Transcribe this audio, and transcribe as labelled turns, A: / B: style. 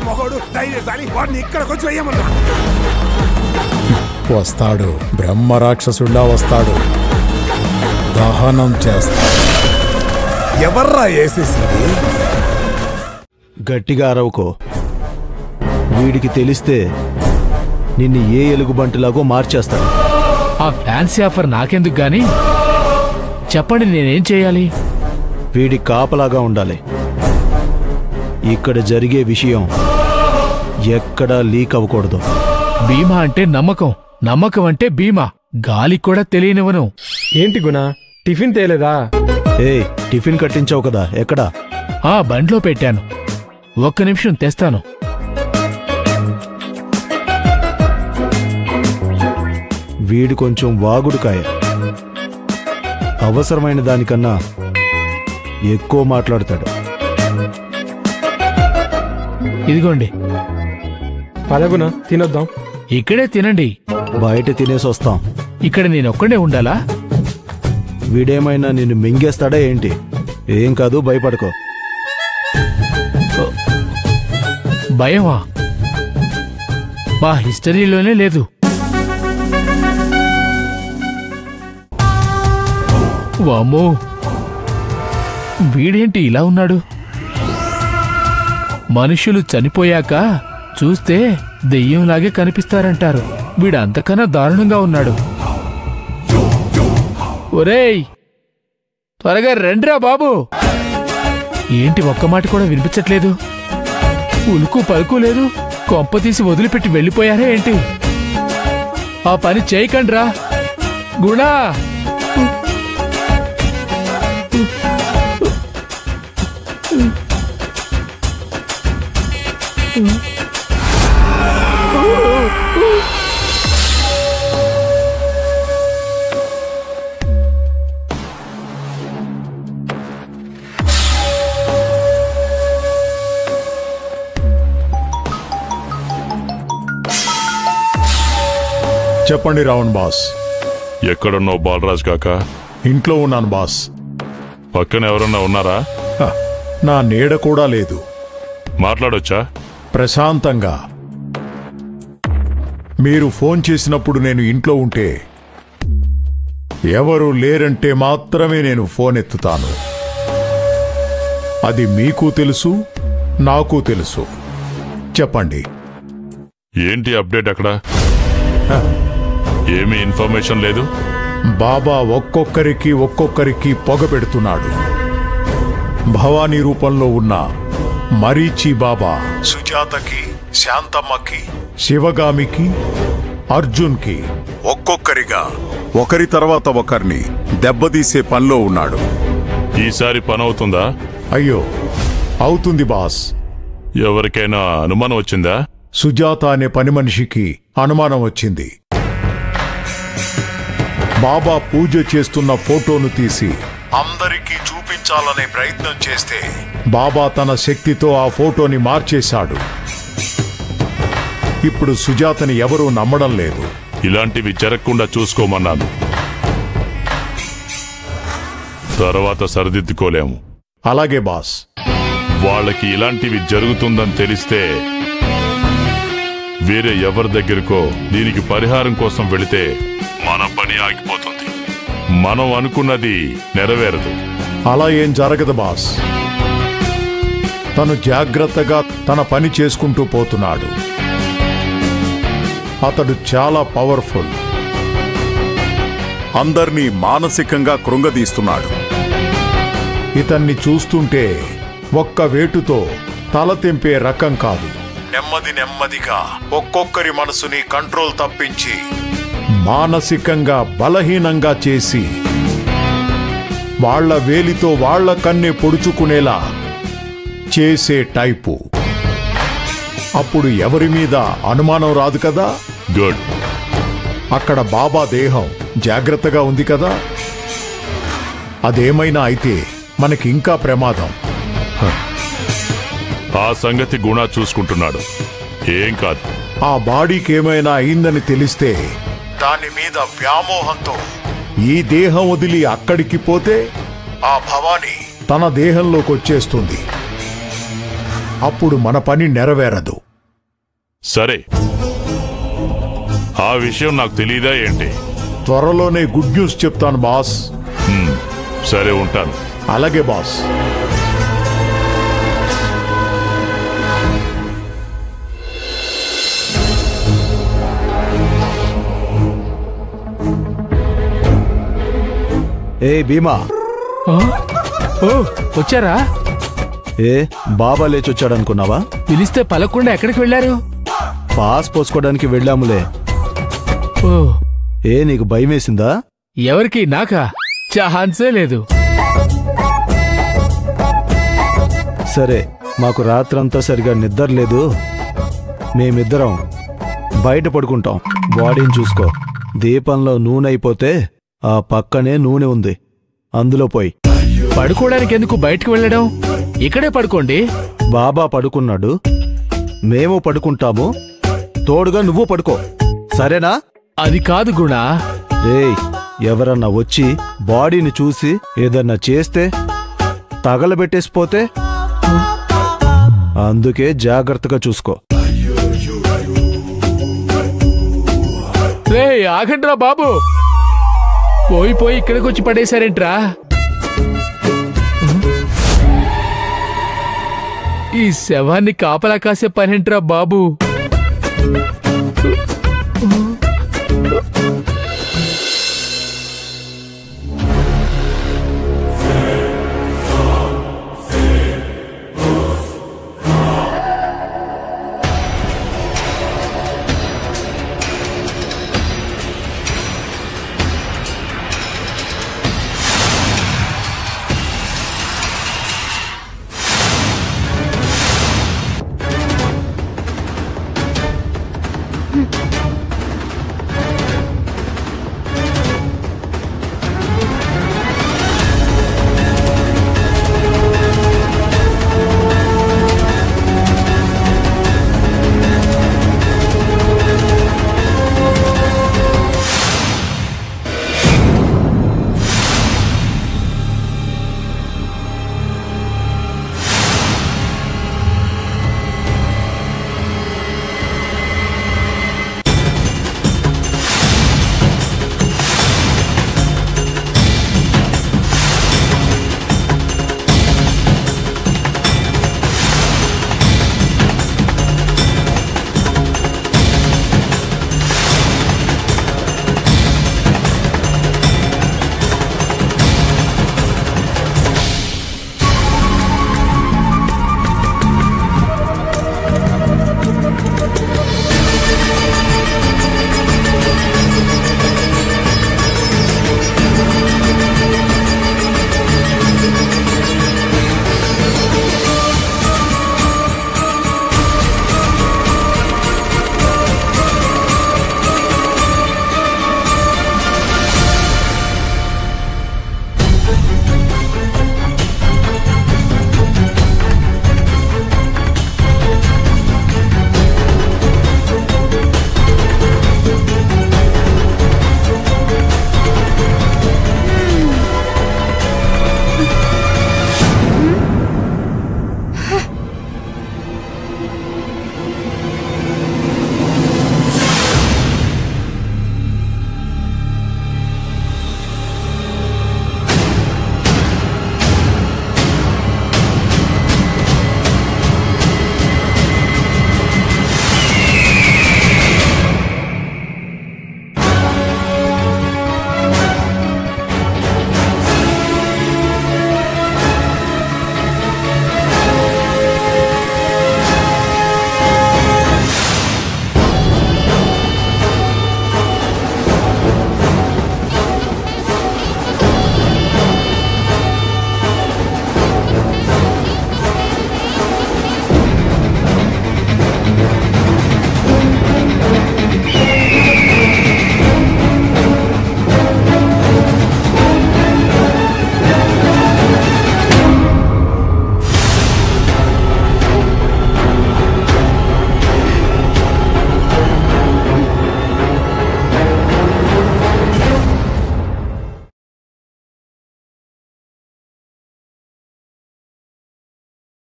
A: మొహోడు ధైర్యశాలి, వాడిని ఇక్కడికి వచ్చి వెయ్యమన్నా.
B: వస్తాడు, బ్రహ్మ రాక్షసుడా వస్తాడు, దహనం చేస్తాడు.
A: ఎవర్రా వేసేసింది?
C: గట్టిగా అరవుకో, వీడికి తెలిస్తే నిన్ను ఏ ఎలుగుబంటిలాగో మార్చేస్తాడు.
D: ఆ ఫ్యాన్సీ ఆఫర్ నాకెందుకు గాని, చెప్పండి నేనేం చేయాలి?
C: వీడి కాపలాగా ఉండాలి. ఇక్కడ జరిగే విషయం ఎక్కడా లీక్ అవ్వకూడదు.
D: బీమా అంటే నమ్మకం, నమ్మకం అంటే బీమా. గాలికి కూడా తెలియనివను.
E: ఏంటి గుణ, టిఫిన్ తేలేదా?
C: టిఫిన్ కట్టించావు కదా, ఎక్కడా?
D: బండ్లో పెట్టాను, ఒక్క నిమిషం తెస్తాను.
C: వీడు కొంచెం వాగుడుకాయ, అవసరమైన దానికన్నా ఎక్కువ మాట్లాడతాడు.
D: ఇదిగోండి.
E: పదగుణ, తినొద్దాం.
D: ఇక్కడే తినండి.
C: బయట తినేసి వస్తాం.
D: ఇక్కడ నేనొక్కడే ఉండాలా?
C: వీడేమైనా నిన్ను మింగేస్తాడా ఏంటి? ఏం కాదు, భయపడుకో.
D: భయమా? మా హిస్టరీలోనే లేదు. వామ్మో, వీడేంటి ఇలా ఉన్నాడు? మనుషులు చనిపోయాక చూస్తే దెయ్యంలాగే కనిపిస్తారంటారు. వీడు అంతకన్నా దారుణంగా ఉన్నాడు. ఒరేయ్, త్వరగా రండిరా బాబు. ఏంటి ఒక్క మాట కూడా వినిపించట్లేదు? ఉలుకు పలుకు లేదు. కొంప తీసి వదిలిపెట్టి వెళ్ళిపోయారే ఏంటి? ఆ పని చేయకండ్రా గుణా.
B: చెప్పండి రావణ్ బాస్.
F: ఎక్కడున్నావు బాలరాజ్ కాకా?
B: ఇంట్లో ఉన్నాను బాస్.
F: పక్కన ఎవరన్నా ఉన్నారా?
B: నా నీడ కూడా లేదు.
F: మాట్లాడొచ్చా?
B: ప్రశాంతంగా. మీరు ఫోన్ చేసినప్పుడు నేను ఇంట్లో ఉంటే, ఎవరు లేరంటే మాత్రమే నేను ఫోన్ ఎత్తుతాను. అది మీకు తెలుసు, నాకు తెలుసు. చెప్పండి.
F: ఏంటి అప్డేట్ అక్కడ? ఏమీ ఇన్ఫర్మేషన్ లేదు.
B: బాబా ఒక్కొక్కరికి పొగ పెడుతున్నాడు. భవానీ రూపంలో ఉన్న మరీచి బాబా సుజాతకి, శాంతమ్మకి, శివగామికి, అర్జున్కి ఒక్కొక్కరిగా ఒకరి తర్వాత ఒకరిని దెబ్బతీసే పనిలో ఉన్నాడు.
F: ఈసారి పని అవుతుందా?
B: అయ్యో, అవుతుంది బాస్.
F: ఎవరికైనా అనుమానం వచ్చిందా?
B: సుజాత అనే పని మనిషికి అనుమానం వచ్చింది. బాబా పూజ చేస్తున్న ఫోటోను తీసి అందరికీ చూపించాలనే ప్రయత్నం చేస్తే బాబా తన శక్తితో ఆ ఫోటోని మార్చేశాడు. ఇప్పుడు సుజాతని ఎవరూ నమ్మడం లేదు.
F: ఇలాంటివి జరగకుండా చూసుకోమన్నాను. తర్వాత సరిదిద్దుకోలేము.
B: అలాగే బాస్.
F: వాళ్ళకి ఇలాంటివి జరుగుతుందని తెలిస్తే వేరే ఎవరి దగ్గరకో దీనికి పరిహారం కోసం వెళితే మన పని ఆగిపోతుంది. మనం అనుకున్నది నెరవేరదు.
B: అలా ఏం జరగదు బాస్. తను జాగ్రత్తగా తన పని చేసుకుంటూ పోతున్నాడు. అతడు చాలా పవర్ఫుల్.
G: అందర్నీ మానసికంగా కృంగదీస్తున్నాడు.
B: ఇతన్ని చూస్తుంటే ఒక్క వేటుతో తల తెంపే రకం కాదు. నెమ్మదిగా ఒక్కొక్కరి మనసుని కంట్రోల్ తప్పించి మానసికంగా బలహీనంగా చేసి వాళ్ల వేలితో వాళ్ల కన్నే పొడుచుకునేలా చేసే టైపు. అప్పుడు ఎవరి మీద అనుమానం రాదు కదా.
F: గుడ్.
B: అక్కడ బాబా దేహం జాగ్రత్తగా ఉంది కదా. అదేమైనా అయితే మనకి ఇంకా ప్రమాదం.
F: ఆ సంగతి గుణ చూసుకుంటున్నాడు. ఏం కాదు.
B: ఆ బాడీకి ఏమైనా అయిందని తెలిస్తే దాని మీద వ్యామోహంతో ఈ దేహం వదిలి అక్కడికి పోతే ఆ భవానీ తన దేహంలోకి వచ్చేస్తుంది. అప్పుడు మన పని నెరవేరదు.
F: సరే, ఆ విషయం నాకు తెలీదా ఏంటి?
B: త్వరలోనే గుడ్ న్యూస్ చెప్తాను బాస్.
F: సరే, ఉంటాను.
B: అలాగే బాస్.
C: ఏ భీమా,
D: ఓ వచ్చారా?
C: ఏ బాబా లేచొచ్చాడనుకున్నావా?
D: పిలిస్తే పలకుండా ఎక్కడికి వెళ్ళారు?
C: పాస్ పోసుకోవడానికి వెళ్ళాములే.
D: ఓ,
C: ఏ నీకు భయం వేసిందా?
D: ఎవరికి? నాకా? ఛాన్సే లేదు.
C: సరే, మాకు రాత్రంతా సరిగా నిద్ర లేదు. మేమిద్దరం బయట పడుకుంటాం. బాడీని చూసుకో. దీపంలో నూనె అయిపోతే ఆ పక్కనే నూనె ఉంది, అందులో పోయి.
D: పడుకోవడానికి ఎందుకు బయటకు వెళ్ళడం? ఇక్కడే పడుకోండి.
C: బాబా పడుకున్నాడు, మేము పడుకుంటాము. తోడుగా నువ్వు పడుకో, సరేనా?
D: అది కాదు గుణ.
C: రేయ్, ఎవరన్నా వచ్చి బాడీని చూసి ఏదన్నా చేస్తే తగలబెట్టేసిపోతే, అందుకే జాగ్రత్తగా చూసుకో.
D: రే ఆగండ్రా బాబు, పోయి ఇక్కడికి వచ్చి పడేశారేంట్రా? ఈ శవాన్ని కాపలా కాసే పనేంట్రా బాబు?